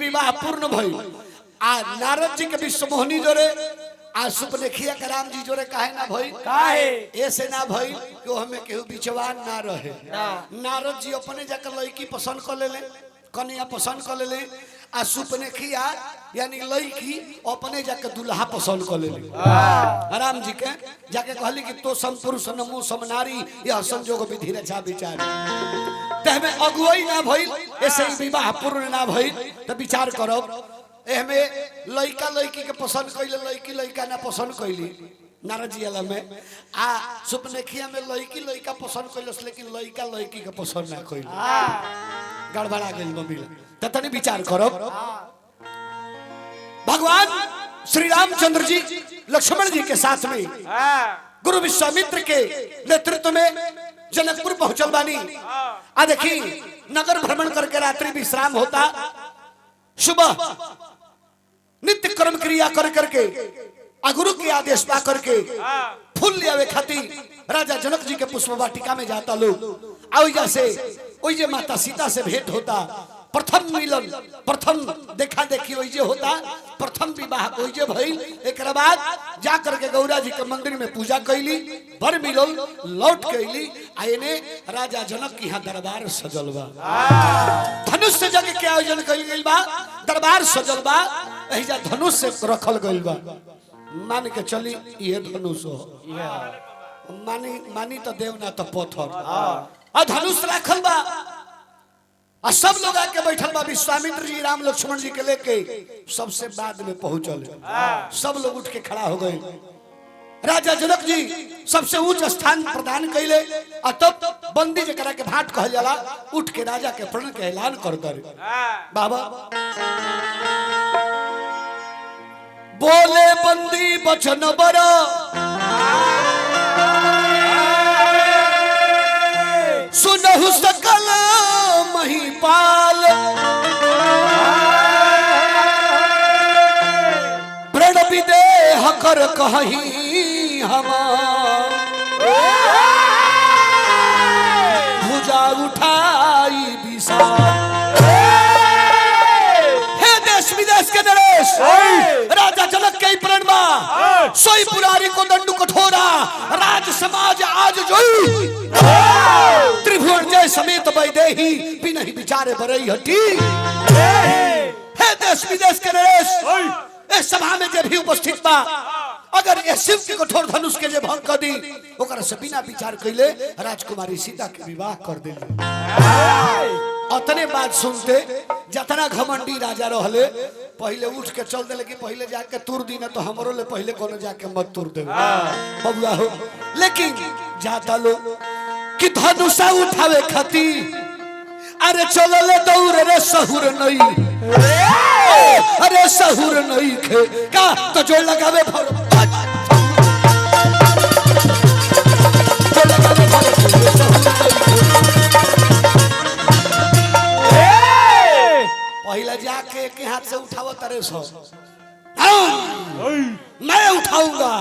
विवाह पूर्ण भइल आ नारद जी के विश्वमोहिनी जोरे आ सुपनेखिया के राम जी जोरे काहे ना भइल काहे ऐसे ना भइल कि हमें केहू बिचवान ना रहे नारद जी अपने जाकर लड़की पसंद कर लेले कन्या पसंद कर लेले आ सुपनेखिया यानी लड़की अपने जाके दूल्हा पसंद कर लेले राम जी के जाके कहली कि तो सम पुरुष नमो सम नारी यह संजोग विधि रचा विचार तहमे अगुवाई ना भइल ऐसे ही विवाह पूर्ण ना भइल तो विचार करब एहमे लड़का लड़की के पसंद कइले लड़की लड़का ना पसंद कइली नारद जी वाला में आ सुपनेखिया में लड़की लड़का पसंद कइलस लेकिन लड़का लड़की के पसंद ना कइल गड़बड़ा गेल मम्मी त तनी विचार करब भगवान श्री रामचंद्र जी लक्ष्मण जी के साथ में गुरु विश्वामित्र के नेतृत्व में जनकपुर पहुंचल बानी आ देखी नगर भ्रमण करके रात्रि विश्राम होता सुबह नित्य कर्म क्रिया कर करके गुरु के आदेश पा करके फूल ले आवे खातिर राजा जनक जी के पुष्प वाटिका में जाता लोग आउजा से ओइजे माता सीता से भेंट होता प्रथम मिलन प्रथम देखा देखी ओइजे होता प्रथम विवाह ओइजे भइल एकरा बाद जा करके गौरा जी के मंदिर में पूजा कैली बर मिलल लौट के अइली आइने राजा जनक की यहाँ दरबार सजल बा धनुष से जग के आयोजन कइल गइल बा दरबार सजल बा एहिजा धनुष से रखल गइल बा मान के चली ये धनुष हो मानी तो देव ना तो पत्थर आ धनुष रखल बा आ सब लोग आके बैठल बा विश्वामित्र जी राम लक्ष्मण जी के लेके सबसे बाद में पहुंचल सब लोग उठ के खड़ा हो गए राजा जनक जी सबसे उच्च स्थान प्रदान कैले आ तब बंदी जकरा के भाट कहल जाला उठ के राजा के प्रण के ऐलान कर दे बाबा बोले बंदी बचन बड़ा सुनहु सकल महिपाल प्रण विदेह कर कहीं हमार भुजा उठाई विशाल विदेश के नरेश राजा जनक के प्रण बा सोई पुरारी को दंडु कठोरा राज समाज आज जोई त्रिभुवन जय समेत वैदेही बिना ही विचारे बरई हटी हे देश विदेश के नरेश इस सभा में जे भी उपस्थित बा अगर ये शिव के कठोर धनुष के जे भंग कर दी ओकर से बिना विचार कइले राजकुमारी सीता के विवाह कर दे अतने बात सुनते जतना घमंडी राजा रहले पहले उठ के चल दे लेकिन पहले जाके तुर दी ना तो हमरो ले पहले कोनो जाके मत तुर दे बबुआ हो लेकिन जाता लो कि धनुषा उठावे खती अरे चलो ले दौड़ रे सहुर नहीं अरे सहुर नहीं खे का तो जो लगावे पहले जाके के हाथ से उठाओ तारे सो मैं उठाऊंगा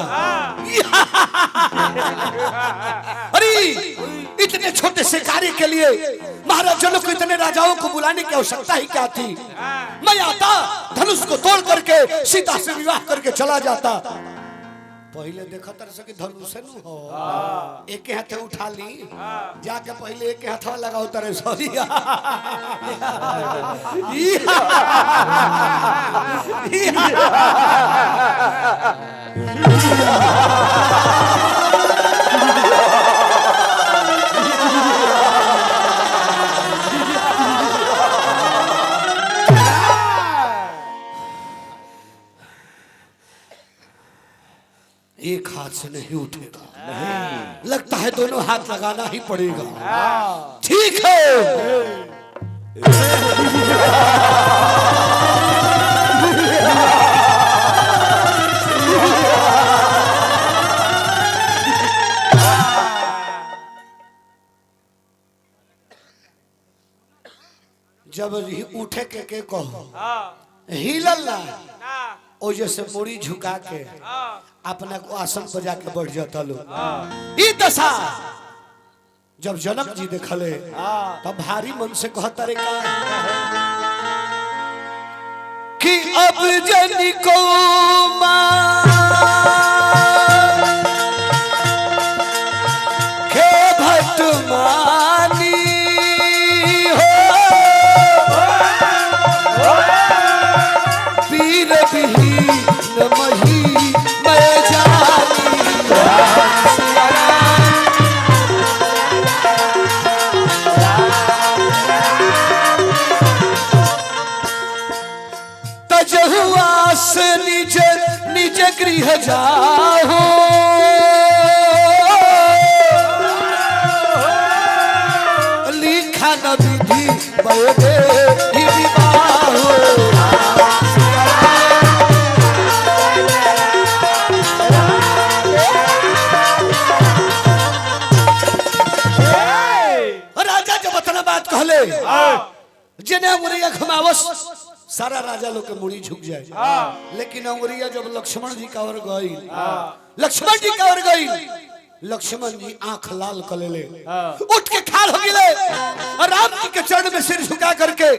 अरे इतने छोटे से कार्य के लिए महाराज जनक को इतने राजाओं को बुलाने की आवश्यकता ही क्या थी मैं आता धनुष को तोड़ करके सीता से विवाह करके चला जाता पहले देखा तर सके धनुष नु हो एक हाथे उठा ली जाके पहले एक हाथ लगाओ तारे सॉरी एक हाथ से नहीं उठेगा नहीं। लगता है दोनों हाथ लगाना ही पड़ेगा ठीक है जब उठे के कहो हिलल ना ओ जैसे मुड़ी झुका के अपना को आसन पर जाके बैठ जाता लो ई दशा जब जनक जी देखले तब भारी मन से कहता रे का कि अब जन को के भटमानी हो पीर विहीन मही मैं जानी तजहुआस निज निज गृह जाओ लिखा न विधि बयदे ही विवाह राजा जब इतना बात कहले जिन्हें अंगुरिया घुमावस सारा राजा लोग के मुड़ी झुक जाए लेकिन अंगुरिया जब लक्ष्मण जी का ओर गई लक्ष्मण जी का ओर गई लक्ष्मण जी आंख लाल कर ले उठ के खाल हो गए और राम जी के चरण में सिर झुका करके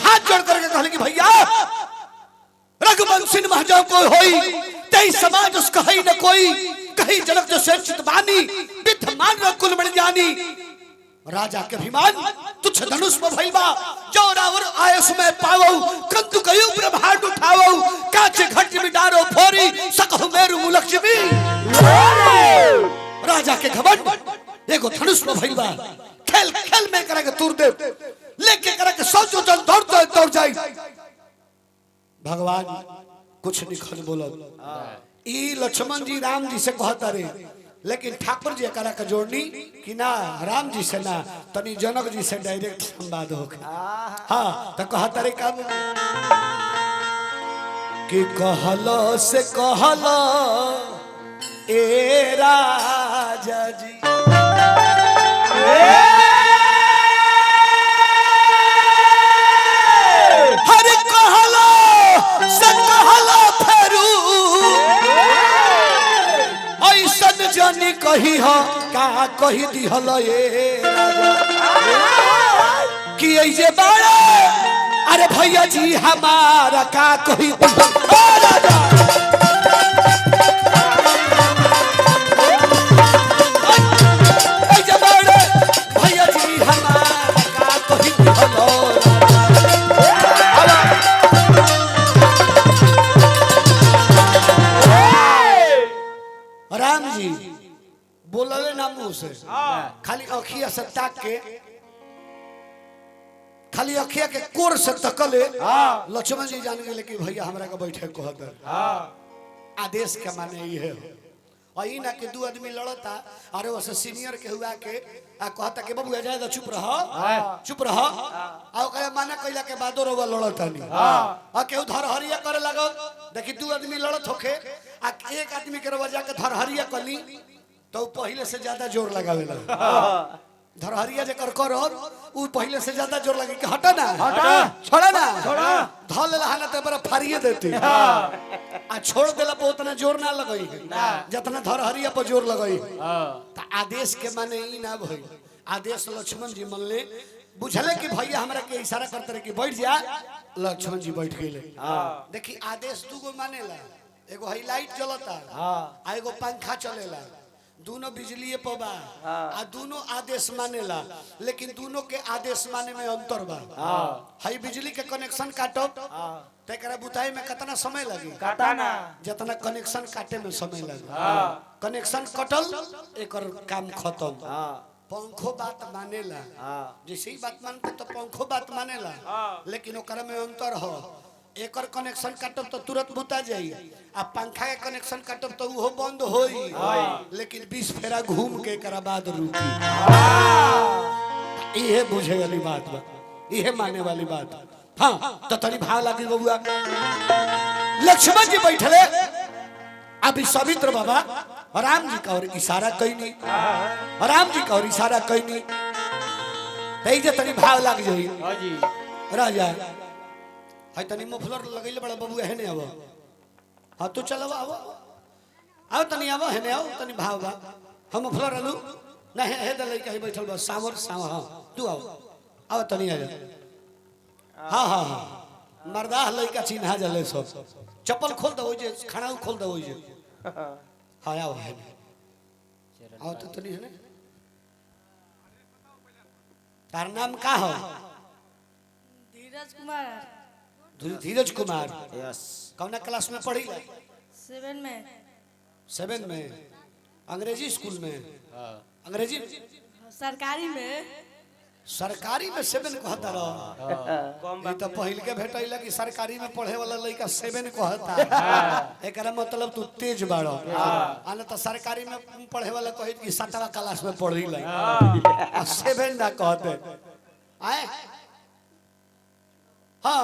हाथ जोड़ करके कहले कि भैया रघुवंशी महजो कोई होई तेई समाज उस कहीं न कोई कहीं जनक जो से चितवानी विद्यमान न कुल मण जानी राजा के अभिमान तुच्छ धनुष में भइबा जो रावर आयस में पावो कंतु कयु ब्रह्मांड उठावो काचे घट में डारो फोरी सकहु मेरु मुलक्ष्मी राजा के घमंड एगो धनुष में भइबा खेल खेल में करे के तुर दे लेके करे के सौ जो जन दौड़ जाई भगवान कुछ निखल बोलत ई लक्ष्मण जी राम जी से कहता रे लेकिन ठाकुर जी करा के जोड़नी कि ना राम जी से ना तनी जनक जी से डायरेक्ट संवाद हो हाँ तो कहता रे काम कि कहलो से कहलो ए राजा जी हरे कहलो से कहलो फेरू ऐसन जानी कही हो का कही दी हलो ये कि ऐसे बाड़ा अरे भैया जी हमारा का कही दी राजा ऐसे बाड़ा भैया जी हमारा का कही दी हलो राम जी बोलले ना मुंह से खाली अखिया से ताक के खाली अखिया के कोर से तकले लक्ष्मण जी जान गए कि भैया हमरा के बैठे कहत आदेश के माने ई है और ई ना के दो आदमी लड़ता अरे वैसे सीनियर के हुआ के आ कहता के बाबू जाए चुप रह आ ओकरे माने कइला के बादो रोवा लड़ता नहीं आ केहू धरहरिया करे लगो देखी दो आदमी लड़त होखे आ एक आदमी के रोवा जाके धरहरिया कली तो पहले से ज्यादा जोर लगावेला धरहरिया जे कर उ पहले से ज्यादा जोर लगे कि हटा ना छोड़ा ना धल लहाना ते बरा फारिए देती आ छोड़ देला पे उतना जोर ना लगई जितना धरहरिया पर जोर लगई त आदेश के माने ई ना भई आदेश लक्ष्मण जी मन ले बुझले कि भैया हमरा के इशारा करते रहे कि बैठ जा लक्ष्मण जी बैठ गइले देखी आदेश दुगो मानेला एगो हाई लाइट जलता आ एगो पंखा चलेला दोनों बिजली पबा आ दोनों आदेश मानेला लेकिन दोनों के आदेश माने में अंतर बा हाई बिजली के कनेक्शन काटो तेकरा बुताई में कितना समय लगी काटाना जितना कनेक्शन काटे में समय लगी कनेक्शन कटल एकर काम खत्म पंखो बात मानेला जैसे ही बात मानते तो पंखो बात मानेला लेकिन ओकरा में अंतर हो एकर कनेक्शन काटब तो तुरंत बुता जाई आ पंखा के कनेक्शन काटब तो वो बंद होई लेकिन 20 फेरा घूम के एकरा बाद रुकी इहे बुझे वाली बात बा इहे माने वाली बात हां तो तनी भाव लागी बबुआ लक्ष्मण जी बैठले अभी सवित्र बाबा राम जी का और इशारा कइनी राम जी का और इशारा कइनी तई जे तनी भाव लाग जाई हां जी राजा हाय तनी मफलर लगैले बड़ा बाबू हेने आव हां तू चलवा आओ तनी आव हेने आओ तनी भाव बा हम मफलर आलू नहीं हे दले कहीं बैठल बा सावर साव हां तू आओ तनी आ जा हां हां मर्दा लइका चिन्हा जले सब चप्पल खोल दो जे खाना खोल दो जे हां आओ है आओ तो नहीं है ना तार नाम का हो धीरज कुमार धीरज कुमार यस कौन क्लास में पढ़ी 7 में अंग्रेजी स्कूल में अंग्रेजी सरकारी में 7 कहता रहो ये तो पहिल के भेटैला कि सरकारी में पढ़े वाला लड़का 7 कहता एकरा मतलब तू तेज बाड़ो आने तो सरकारी में पढ़े वाला कहित कि 7वां क्लास में पढ़ी ला 7 ना कहते आए हां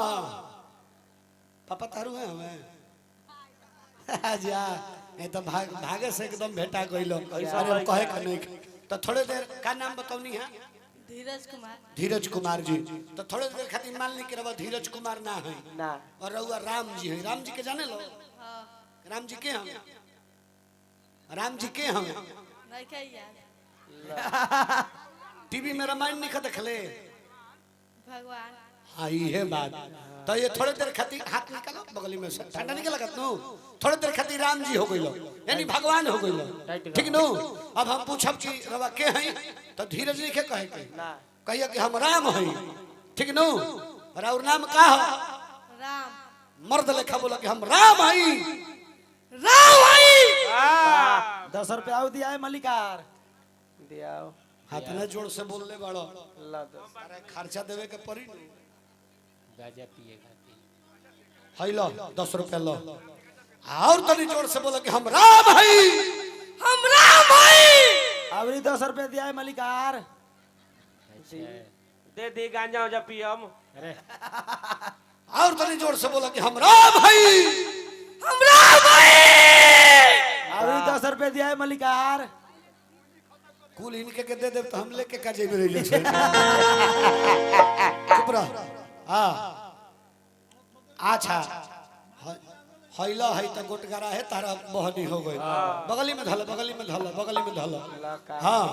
पापा तारू है हमें जा ये तो भागे से एकदम भेटा गइलो अरे कहे के नहीं तो थोड़े देर का नाम बताओनी है धीरज कुमार जी तो थोड़े देर खातिर मान ली कि रवा धीरज कुमार ना है ना और रहुआ राम जी है राम जी के जाने लो राम जी के हम नहीं के यार टीवी में रामायण नहीं देखले भगवान हाँ ये बात तो ये थोड़े देर खातिर हाथ निकालो बगली में से ठंडा नहीं लगत नो थोड़े देर खातिर राम जी हो गइलो यानी भगवान हो गइलो ठीक नो अब हम पूछब कि रवा के हैं तो धीरज लिखे कहे के कहिए कि हम राम हैं ठीक नो और नाम का हो राम मर्द लेखा बोला कि हम राम हैं 10 रुपया आउ दिया है मलिकार दियाओ हाथ में जोड़ से बोल ले बड़ो अरे खर्चा देवे के पड़ी गाजा पिएगा हाय लो 10 रुपया लो और तनी जोर से बोला कि हम राम हैं अबरी 10 रुपया दिया है मलिकार दे दे गांजा हो जा पियम अरे और तनी जोर से बोला कि हम राम हैं अबरी 10 रुपया दिया है मलिकार कुल इनके के दे दे तो हम लेके का जेब रह जाए चुप रह हां अच्छा हैला है तो गोटगरा है तारा बहनी हो गई बगली में धल हां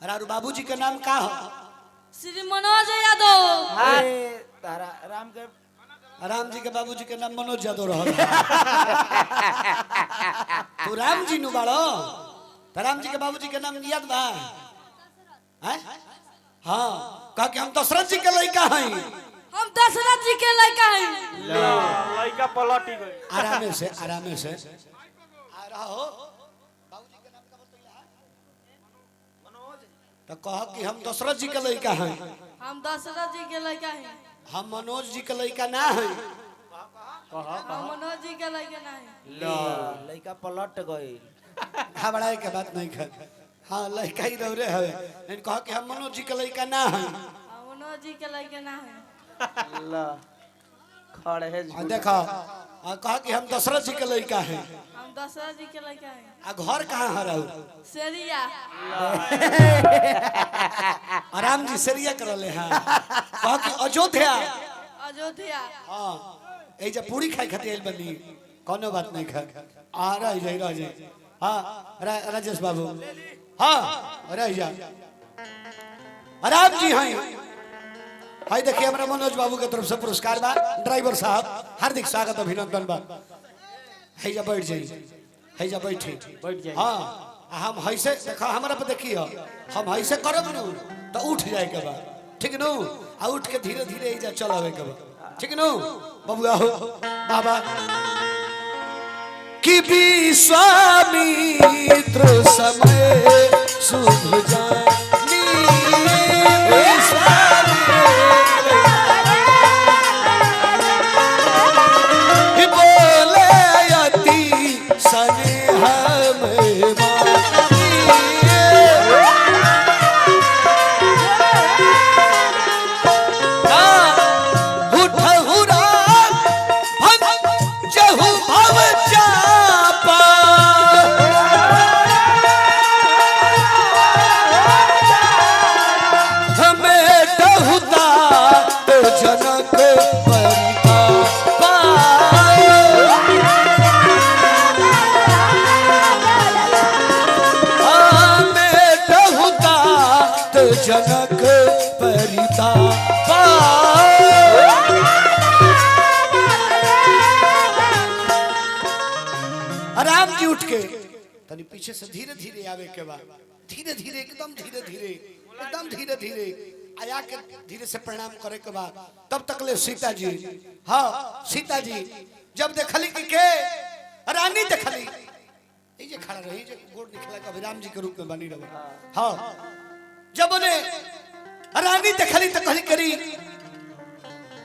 अरे बाबूजी के नाम का हो श्री मनोज यादव अरे तारा राम जी के बाबूजी के नाम मनोज यादव रह तू राम जी नु बाड़ो राम जी के बाबूजी के नाम याद बा हैं हां कह के हम दशरथ जी के लड़का हैं हम दशरथ जी के लड़का हैं लड़का पलटी गई आराम से आ रहा हो बाबूजी के नाम का बतैला मनोज तो कह कि हम दशरथ जी के लड़का हैं हम दशरथ जी के लड़का हैं हम मनोज जी के लड़का ना हैं हम मनोज जी के लड़का नहीं लइका पलट गई घबराए के बात नहीं कर हाँ लड़का ही रहे है लेकिन कह कि हम मनोज जी के लड़का ना हैं हम मनोज जी के लड़का ना हैं ला खड़े है देखो कहा कि हम दशरथ जी के लड़का हैं हम दशरथ जी के लड़का हैं घर कहाँ है रहू सेरिया आराम जी सेरिया करले हैं कहा कि अयोध्या हाँ ए जे पूरी खाई खाती आइल बनी कोनो बात नहीं खा आ रह जाए हाँ राजेश बाबू हाँ रह जा आराम जी हैं हाय देखिए हमारा मनोज बाबू के तरफ से पुरस्कार बा ड्राइवर साहब हार्दिक स्वागत अभिनंदन बा है जा बैठ बैठी हाँ हम ऐसे देखा हमारा पे देखिए हम ऐसे करब नु तो उठ जाए के बा ठीक नु आ उठ के धीरे धीरे जा चलावे के बा ठीक नु बबुआ हो बाबा कि विश्वामित्र समय शुभ जानी बोले यति स्नेह में उठ के तनी पीछे से धीरे धीरे आवे के बाद धीरे धीरे एकदम धीरे धीरे एकदम धीरे धीरे आया के धीरे से प्रणाम करे के बाद तब तक ले सीता जी, हाँ सीता जी जब देखली कि के रानी देखली ये जे खड़ा रही जे गोड़ निकला के राम जी के रूप में बनी रहे, हाँ जब उन्हें रानी देखली तो कहली करी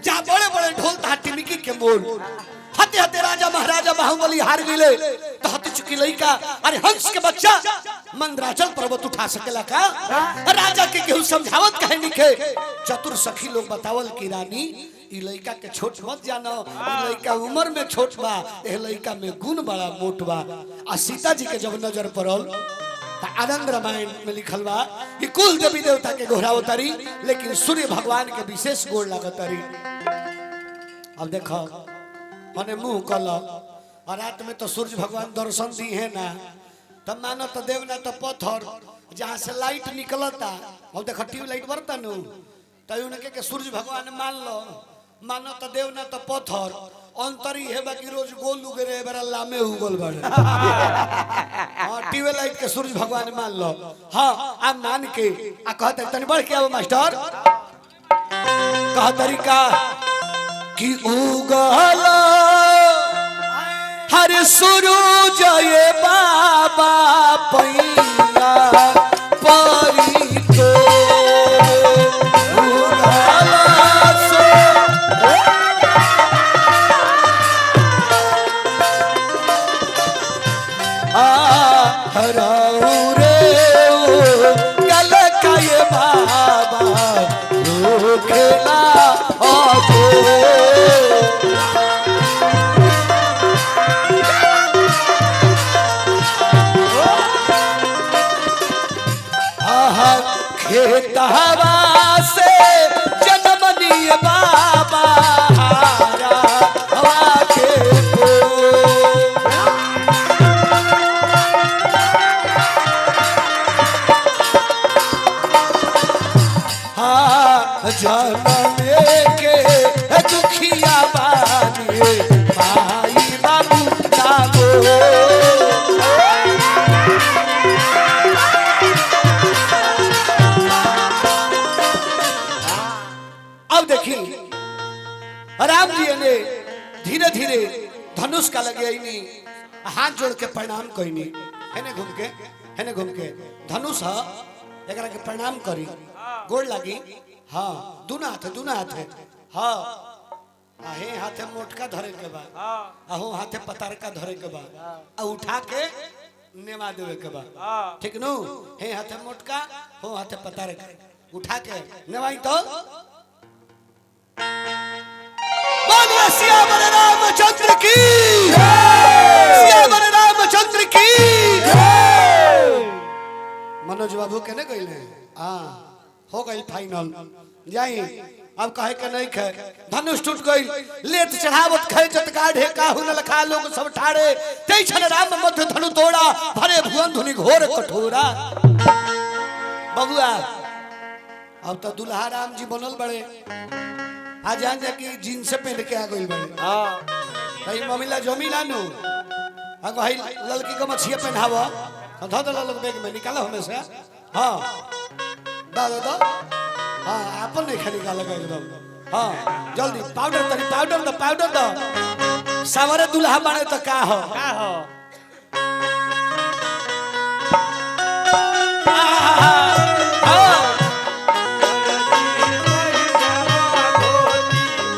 जा बड़े बड़े ढोल था टिमकी के मोल हते हते राजा महाराजा बाहुबली हार गए तो हती चुकी लइका अरे हंस के बच्चा मंदराचल पर्वत उठा सकेला का राजा के केहू समझावत कहे निके चतुर सखी लोग बतावल की रानी ई लइका के छोट मत जानो ई लइका उम्र में छोट बा ए लइका में गुण बड़ा मोट बा आ सीता जी के जब नजर पड़ल त आनंद रामायण में लिखल बा कि कुल देवी देवता के गोहरावतारी लेकिन सूर्य भगवान के विशेष गोड़ लागतारी। अब देखो मने मुंह कल और रात में तो सूर्य भगवान दर्शन दी है ना तब मानो तो देव ना तो पत्थर जहाँ से लाइट निकलता अब देखो ट्यूब लाइट बरता नु तो उनके के सूर्य भगवान मान लो मानो तो देव ना तो पत्थर अंतरी है बाकी रोज गोल उगरे बरा लामे उगल बड़े हां ट्यूब लाइट के सूर्य भगवान मान लो हां आ मान के आ कहते तनी बढ़ के आओ मास्टर कह तरीका कि उगल हर सूरज ये बाबा पैया परी तो उगल हराऊ रे गल का ये बाबा खेला खेत हवा से जन्म लिए बाबा हवा के हाँ जन्म के दुखिया बानिए माई बाबू लागो राम जी ने धीरे धीरे धनुष का लगे हाथ जोड़ के प्रणाम कईनी हेने घूम के धनुष एकरा के प्रणाम करी गोड़ लगी हाँ दुना हाथ हाँ आहे हाथे मोटका धरे के बाद आहू हाथे पतारका धरे के बाद आ उठा के नेमा देवे के बाद ठीक नु हे हाथे मोटका हो हाथे पतारका उठा के नेवाई तो सियावर रामचंद्र की सियावर रामचंद्र की मनोज बाबू के ने गइले हां हो गई फाइनल जाई अब कहे के नहीं खे धनुष टूट गई लेत चढ़ावत खेचत गाढ़े काहू न लखा लोग सब ठाड़े तै छन राम मध्य धनु तोड़ा भरे भुवन धुनि घोर कठोरा। बबुआ अब तो दुल्हा राम जी बनल बड़े आ जान जा कि जींस पहन के आ गइल बड़े हां कहीं ममिला जमीला नु आ भाई लड़की को मछिया पहनावा धो दो लोग बैग में निकालो हमें से हां दो हां अपन नहीं खाली निकाल लगा एकदम हां जल्दी पाउडर दो सावरे दुल्हा बने तो का हो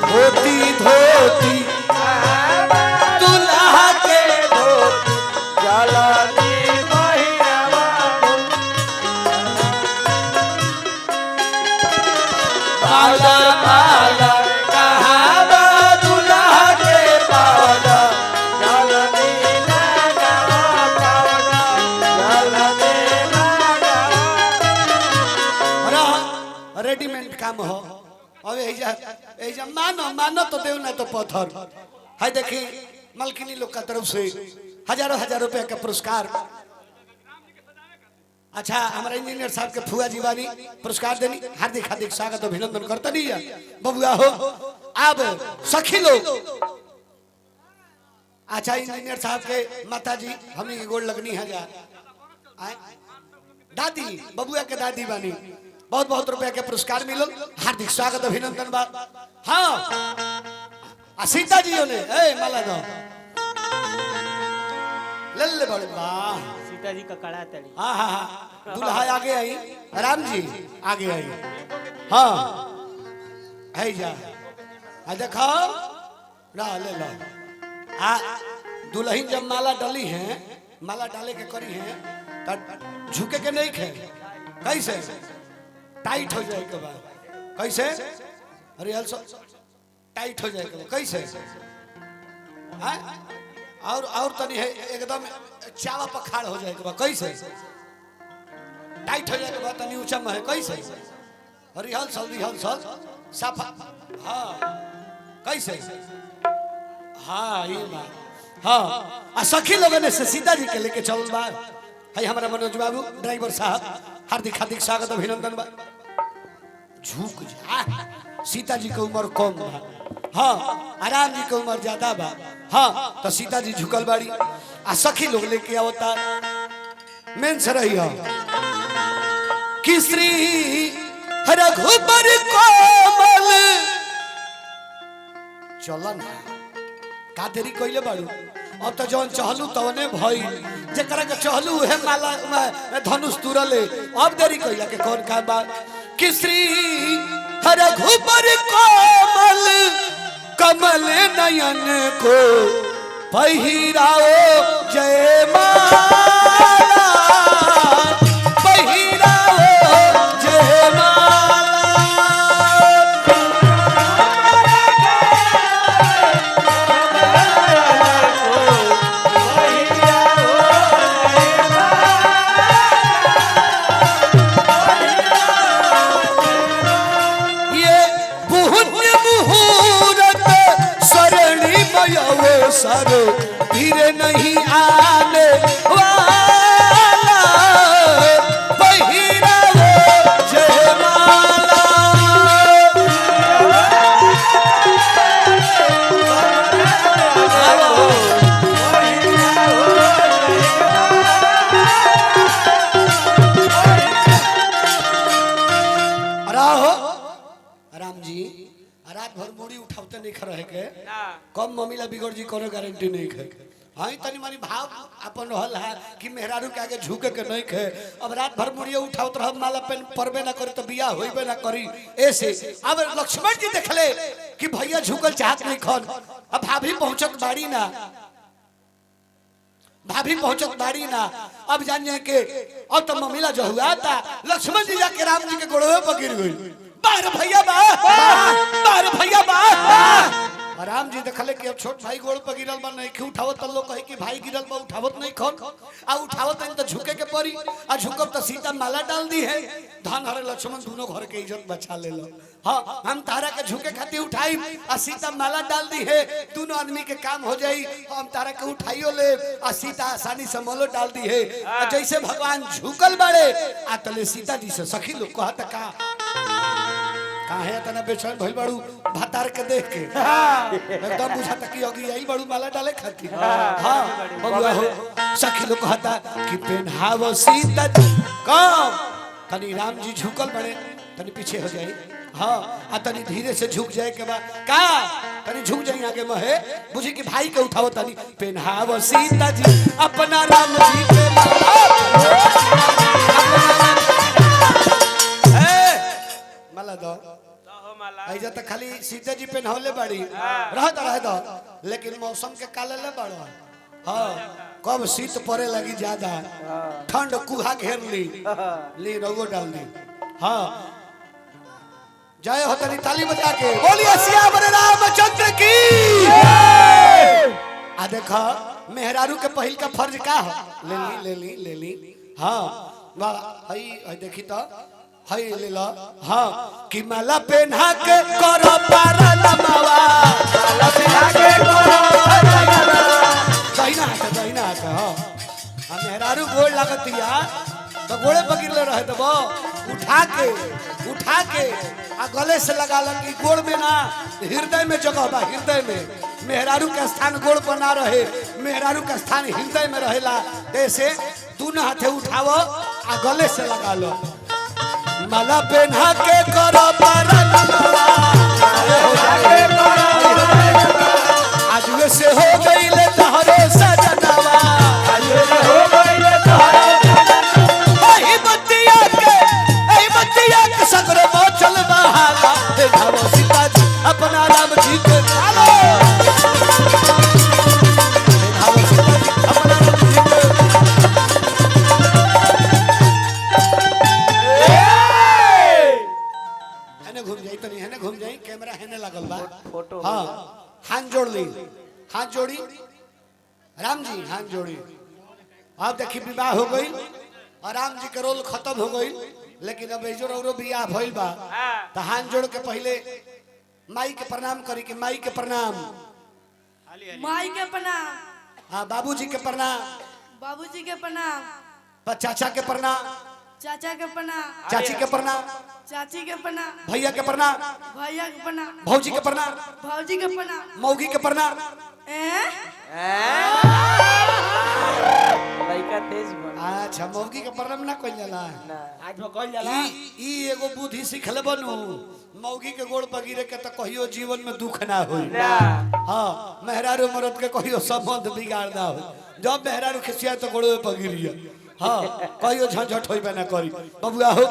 धोती दुल्हा के धोती जलानी महिरावा पाला पाला कहावा दुल्हा के पाला जलानी लगा पाला जलानी लगा रेडीमेड काम हो अब ऐजा मानो तो देव ना तो पत्थर है। देखी मलकिनी लोग का तरफ से हजारों रुपए का पुरस्कार। अच्छा हमारे इंजीनियर साहब के फुआ जीवानी पुरस्कार देनी हार्दिक हार्दिक स्वागत अभिनंदन करता नहीं है बबुआ हो। अब सखी लोग अच्छा इंजीनियर साहब के माता जी हमी की गोड़ लगनी है जा आए? दादी बबुआ के दादी बानी बहुत बहुत रुपया के पुरस्कार मिलल हार्दिक स्वागत अभिनंदन बा। हाँ आ सीता जी ने ए माला दो लल्ले बड़े वाह सीता जी का कड़ा तड़ी हाँ हाँ हाँ दुल्हा आगे आई राम जी आगे आई हाँ है जा आ देखो ला ले लो आ दुल्हन जब माला डाली है माला डाले के करी है तब झुके के नहीं खे कैसे टाइट हो जाए के बाद कैसे अरे हल टाइट हो जाए के बाद कैसे हाँ? और तनी है एकदम चावा पखाड़ हो जाए के बाद कैसे टाइट हो जाए के बाद तनी ऊंचा में है कैसे रिहल सल साफा हाँ कैसे हाँ ये बात हाँ आ सखी लोगों ने से सीता जी के लेके चल बा है हमारा मनोज बाबू ड्राइवर साहब हार्दिक हार्दिक स्वागत अभिनंदन बा। झुक जा सीता जी की उम्र कम बा हाँ आराम जी की उम्र ज्यादा बा हाँ तो सीता जी झुकल बाड़ी आ सखी लोग लेके आवता मेन से रही हो कि श्री रघुबर कोमल चलन का देरी कइले बाड़ू अब तो जौन चहलू तवने भई जेकरा के चहलू है माला धनुष तुरले अब देरी कइला के कौन का बा कि श्री रघुबर कोमल कमल नयन को पहिराओ जय माला पहिराओ जय माला सर धीरे नहीं आने वाला पहिराओ जय माला राम जी रात भर मुड़ी उठाते नहीं खा रहे के कम मम्मीला बिगड़ जी कोनो गारंटी नहीं खे हाँ तनी मनी भाव अपन रहल है कि मेहरारू के आगे झुके के नहीं खे अब रात भर मुड़िए उठावत रह माला पेन परबे ना करी तो बियाह होइबे ना करी ऐसे अब लक्ष्मण जी देखले कि भैया झुकल चाहत नहीं खन अब भाभी पहुंचत बाड़ी ना भाभी पहुंचत बाड़ी ना अब जान जाए के अब तो मम्मीला जो हुआ था लक्ष्मण जी जाके राम जी के गोड़वे पर गिर गई बाहर भैया बाहर भैया राम जी देखले कि अब छोट भाई गोड़ पर गिरल बा नहीं क्यों उठावत तो लोग कहे कि भाई गिरल बा उठावत नहीं खन आ उठावत नहीं तो झुके के पड़ी आ झुकब तो सीता माला डाल दी है धन हरे लक्ष्मण दोनों घर के इज्जत बचा ले लो हाँ हम तारा के झुके खातिर उठाई आ सीता माला डाल दी है दोनों आदमी के काम हो जाई हम तारा के उठाइयो ले आ सीता आसानी से मोलो डाल दी है जैसे भगवान झुकल बाड़े आ तले सीता जी से सखी लोग कहत का काहे तना बेचैन भइल बाड़ू भातार के देख के एकदम बुझाता कि होगी यही बाड़ू माला डाले खाती हां बबुआ हो सखी लोग कहता कि पेनहाव सीता कम तनी राम जी झुकल बड़े तनी पीछे हो जाई हां आ तनी धीरे से झुक जाए के बाद का तनी झुक जाई आगे महे बुझी कि भाई के उठाओ तनी पेनहाव सीता जी अपना राम जी के माला दो ऐजा तो खाली सीता जी पेनहौले बाड़ी रह दो लेकिन मौसम के काले ले बड़ो हाँ कब शीत पड़े लगी ज्यादा ठंड कुहा घेर ली रगो डाल दी हाँ जय हो तनी ताली बजा के बोलिए सियावर रामचंद्र की आ देखा मेहरारू के पहिल का फर्ज का हो ले ली हाँ वाह देखी तो हाय लीला हाँ कि माला पेन्हा के करो पारा नमावा माला पेन्हा के करो दहिना हाथ हाँ हम मेहरारू गोड़ लगतिया तो गोड़े पकड़ ले रहे तो उठा के आ गले से लगा लगी गोड़ में ना हृदय में जगह बा हृदय में मेहरारू का स्थान गोड़ पर ना रहे, मेहरारू का स्थान हृदय में रहेला। ऐसे दोनों हाथे उठाओ आ गले से लगा लो। माला पहना के करो परनवा, आज वे से हो गई ले तोहरे सजनवा, आज वे से हो गई ले तोहरे सजनवा। एही बतिया के सगरे मोचल बहाला, देखाओ सीता जी अपना राम जी के लालो, देखाओ सीता जी अपना राम जी के। हेने घूम जाई तनी, हेने घूम जाई, कैमरा हेने लागल बा। फोटो हाँ, हाथ जोड़ ली, हाथ जोड़ी राम जी, हाथ जोड़ी। आप देखी विवाह हो गई और राम जी के रोल खत्म हो गई, लेकिन अब एजो औरो बियाह भइल बा। तो हाथ जोड़ के पहले माई के प्रणाम करी कि माई के प्रणाम, माई के प्रणाम, हाँ बाबूजी के प्रणाम, बाबूजी के प्रणाम, चाचा के प्रणाम, चाचा के प्रणाम, चाची के प्रणाम, चाची के प्रणाम, भैया के प्रणाम, भैया के प्रणाम, भौजी के प्रणाम, भौजी के प्रणाम, मौगी के प्रणाम। लइका तेज बन अच्छा मौगी के प्रणाम ना कइल जाला। आज में कह जाला ई एगो बुद्धि सीखले बनू, मौगी के गोड़ पर गिरे के तो कहियो जीवन में दुख ना होई। हाँ मेहरारू मरद के कहियो संबंध बिगाड़ ना हो। जब मेहरारू खिसिया तो गोड़े पर गिरिया, हाँ कहियो झंझट होइबे ना करी। बबुआ हो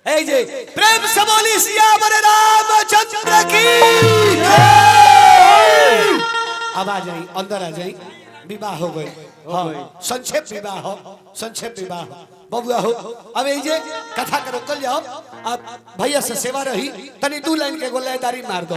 ए जे प्रेम से बोली सियावर रामचंद्र की जय। अब आ जाई, अंदर आ जाई। विवाह हो गई, हाँ संक्षेप विवाह हो, संक्षेप विवाह। बबुआ हो अब ये जे कथा के रोकल जाओ, अब भैया से सेवा रही तनी 2 लाइन के गोलेदारी मार दो।